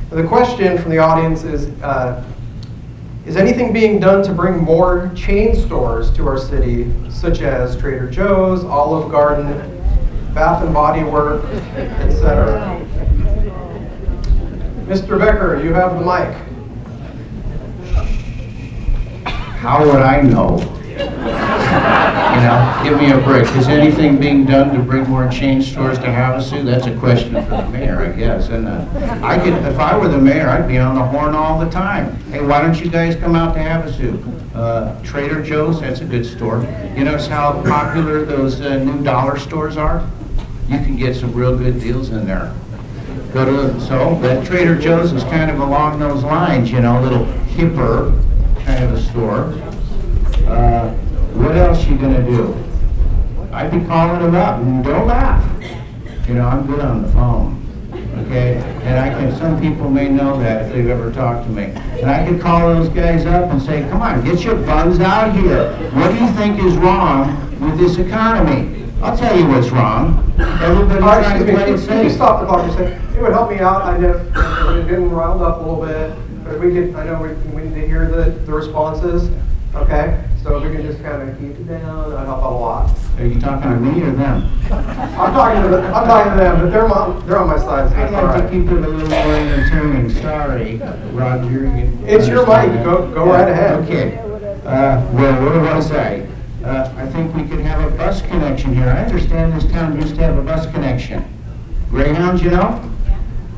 The question from the audience is anything being done to bring more chain stores to our city, such as Trader Joe's, Olive Garden, Bath and Body Works, etc.? Mr. Becker, you have the mic. How would I know? You know, give me a break. Is anything being done to bring more chain stores to Havasu? That's a question for the mayor, I guess. And I could, if I were the mayor, I'd be on the horn all the time. Hey, why don't you guys come out to Havasu? Trader Joe's, that's a good store. You notice how popular those new dollar stores are? You can get some real good deals in there. Go to, so that Trader Joe's is kind of along those lines, you know, a little hipper kind of a store. What else you gonna do? I'd be calling them up, and don't laugh. You know, I'm good on the phone, okay? And I can, some people may know that if they've ever talked to me. And I could call those guys up and say, come on, get your buns out here. What do you think is wrong with this economy? I'll tell you what's wrong. Everybody's trying to play it safe. Can you stop the clock and say, it would help me out, I know, we're getting riled up a little bit, but if we could, I know we need to hear the responses, okay? So if we can just kind of keep it down, that'd help out a lot. Are you talking to me or them? I'm talking to them, but they're on my side. So I'd like to keep it a little more entertaining. Sorry, Roger. It's your mic. Go right ahead. Okay. Well, what do I say? I think we could have a bus connection here. I understand this town used to have a bus connection. Greyhounds, you know?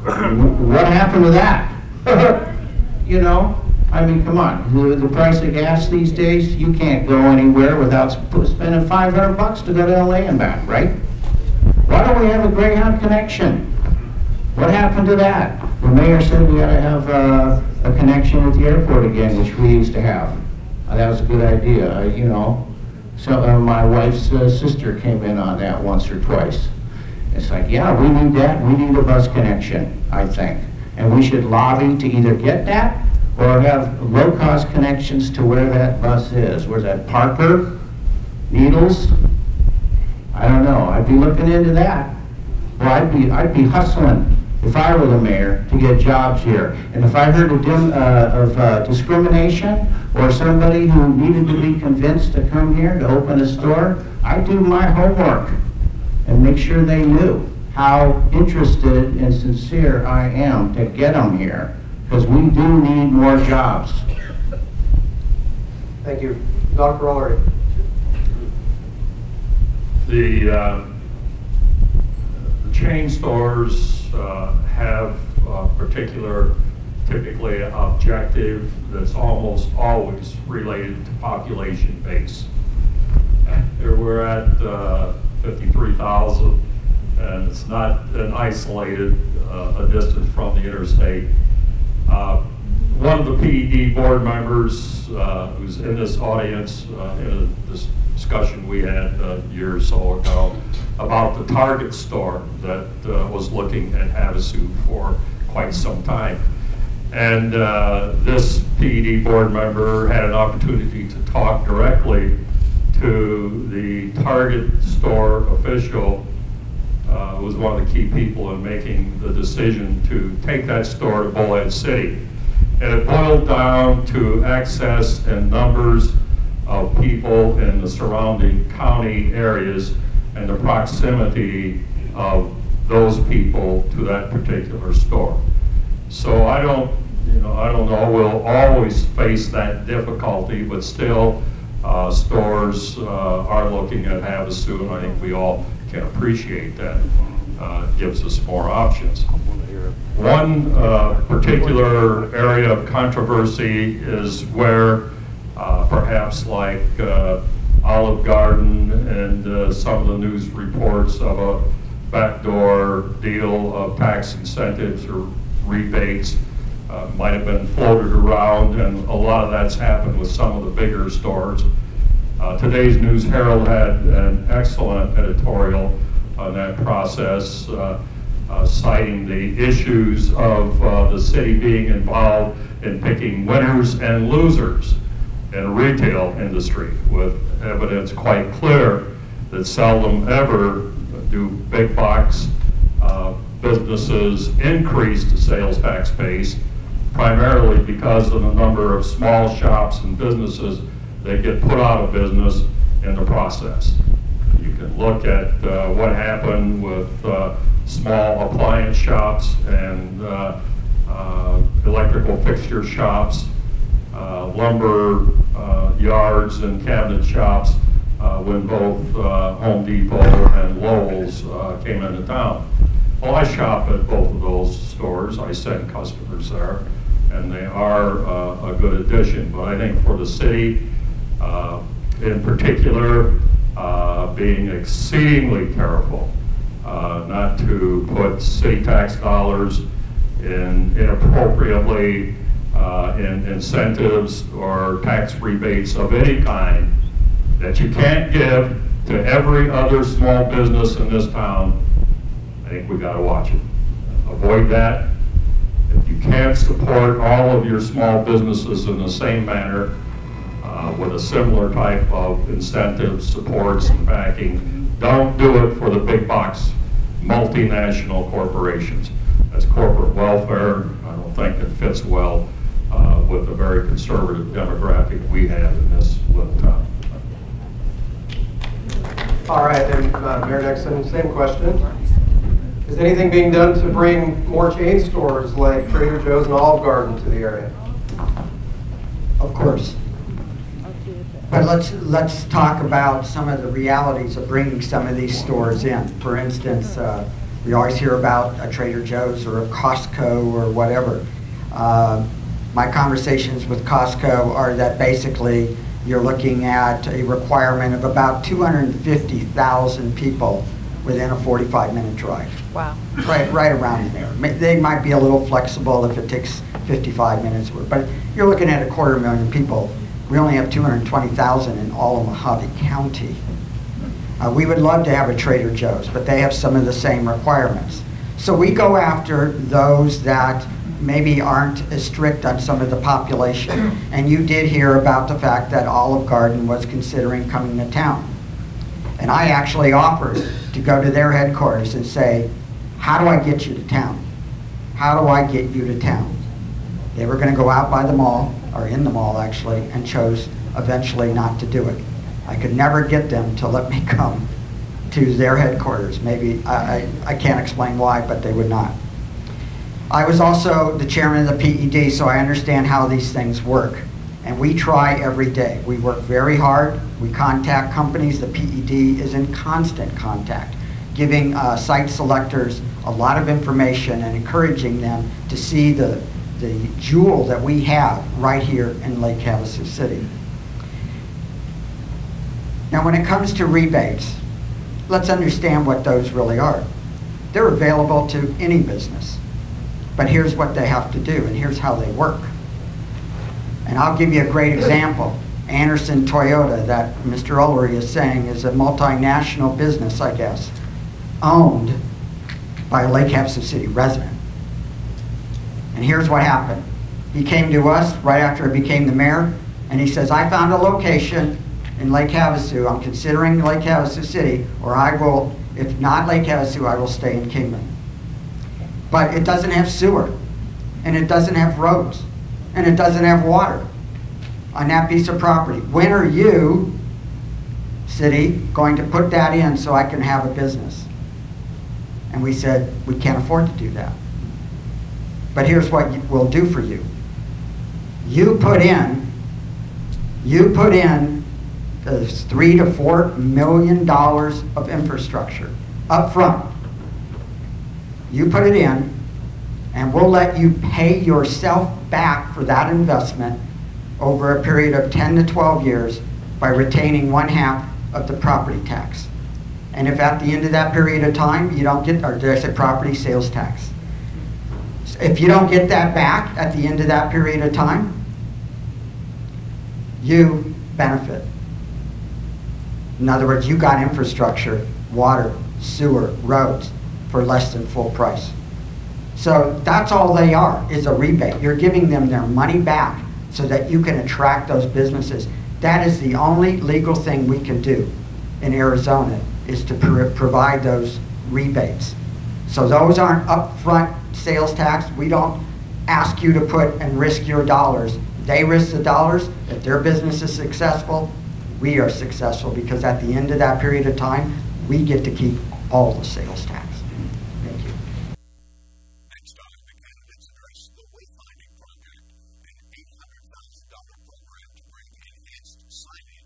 What happened to that? You know? I mean, come on, the price of gas these days, you can't go anywhere without spending $500 to go to LA and back, right? Why don't we have a Greyhound connection? What happened to that? The mayor said we ought to have a connection with the airport again, which we used to have. That was a good idea, you know. So my wife's sister came in on that once or twice. It's like, yeah, we need that. We need a bus connection, I think. And we should lobby to either get that or have low-cost connections to where that bus is. Where's that, Parker? Needles? I don't know. I'd be looking into that. Well, I'd be hustling if I were the mayor to get jobs here. And if I heard of discrimination or somebody who needed to be convinced to come here to open a store, I'd do my homework and make sure they knew how interested and sincere I am to get them here. Because we do need more jobs. Thank you. Dr. Ulrich. The chain stores have a particular, typically objective that's almost always related to population base. We're at 53,000, and it's not an isolated a distance from the interstate. One of the PED board members who's in this audience in this discussion we had a year or so ago about the Target store that was looking at Havasu for quite some time. And this PED board member had an opportunity to talk directly to the Target store official who was one of the key people in making the decision to take that store to Bullhead City. And it boiled down to access and numbers of people in the surrounding county areas and the proximity of those people to that particular store. So I don't know, we'll always face that difficulty, but still stores are looking at Havasu, and I think we all can appreciate that. Gives us more options. One particular area of controversy is where perhaps like Olive Garden and some of the news reports of a backdoor deal of tax incentives or rebates might have been floated around, and a lot of that's happened with some of the bigger stores. Today's News Herald had an excellent editorial on that process, citing the issues of the city being involved in picking winners and losers in the retail industry, with evidence quite clear that seldom ever do big box businesses increased the sales tax base, primarily because of the number of small shops and businesses that get put out of business in the process. You can look at what happened with small appliance shops and electrical fixture shops, lumber yards and cabinet shops when both Home Depot and Lowe's came into town. Well, I shop at both of those stores. I send customers there, and they are a good addition. But I think for the city, in particular, being exceedingly careful not to put city tax dollars in inappropriately in incentives or tax rebates of any kind that you can't give to every other small business in this town. I think we got to watch it. Avoid that. If you can't support all of your small businesses in the same manner with a similar type of incentives, supports, and backing, don't do it for the big box multinational corporations. That's corporate welfare. I don't think it fits well with the very conservative demographic we have in this little town. All right, and Mayor Nixon, same question. Is anything being done to bring more chain stores like Trader Joe's and Olive Garden to the area? Of course. But let's talk about some of the realities of bringing some of these stores in. For instance, we always hear about a Trader Joe's or a Costco or whatever. My conversations with Costco are that basically you're looking at a requirement of about 250,000 people within a 45-minute drive. Wow. Right around in there. They might be a little flexible if it takes 55 minutes, but you're looking at 250,000 people. We only have 220,000 in all of Mojave County. We would love to have a Trader Joe's, but they have some of the same requirements. So we go after those that maybe aren't as strict on some of the population. And you did hear about the fact that Olive Garden was considering coming to town. And I actually offered to go to their headquarters and say, how do I get you to town? How do I get you to town? They were going to go out by the mall, or in the mall actually, and chose eventually not to do it. I could never get them to let me come to their headquarters. Maybe, I can't explain why, but they would not. I was also the chairman of the PED, so I understand how these things work. And we try every day. We work very hard. We contact companies. The PED is in constant contact, giving site selectors a lot of information and encouraging them to see the jewel that we have right here in Lake Havasu City. Now, when it comes to rebates, let's understand what those really are. They're available to any business. But here's what they have to do, and here's how they work. And I'll give you a great example. Anderson Toyota, that Mr. Ullery is saying is a multinational business, I guess, owned by a Lake Havasu City resident. And here's what happened. He came to us right after I became the mayor, and he says, I found a location in Lake Havasu. I'm considering Lake Havasu City, or I will, if not Lake Havasu, I will stay in Kingman. But it doesn't have sewer, and it doesn't have roads, and it doesn't have water on that piece of property. When are you, city, going to put that in so I can have a business? And we said, we can't afford to do that. But here's what we'll do for you. You put in the $3 to $4 million of infrastructure up front. You put it in, and we'll let you pay yourself back for that investment over a period of 10 to 12 years by retaining 1/2 of the property tax. And if at the end of that period of time you don't get, or did I say property sales tax? If you don't get that back at the end of that period of time, you benefit. In other words, you got infrastructure, water, sewer, roads for less than full price. So that's all they are, is a rebate. You're giving them their money back so that you can attract those businesses. That is the only legal thing we can do in Arizona, is to provide those rebates. So those aren't upfront sales tax. We don't ask you to put and risk your dollars. They risk the dollars. If their business is successful, we are successful, because at the end of that period of time, we get to keep all the sales tax. Thank you. Next time, the candidates address the Wayfinding Project, an $800,000 program to bring enhanced signage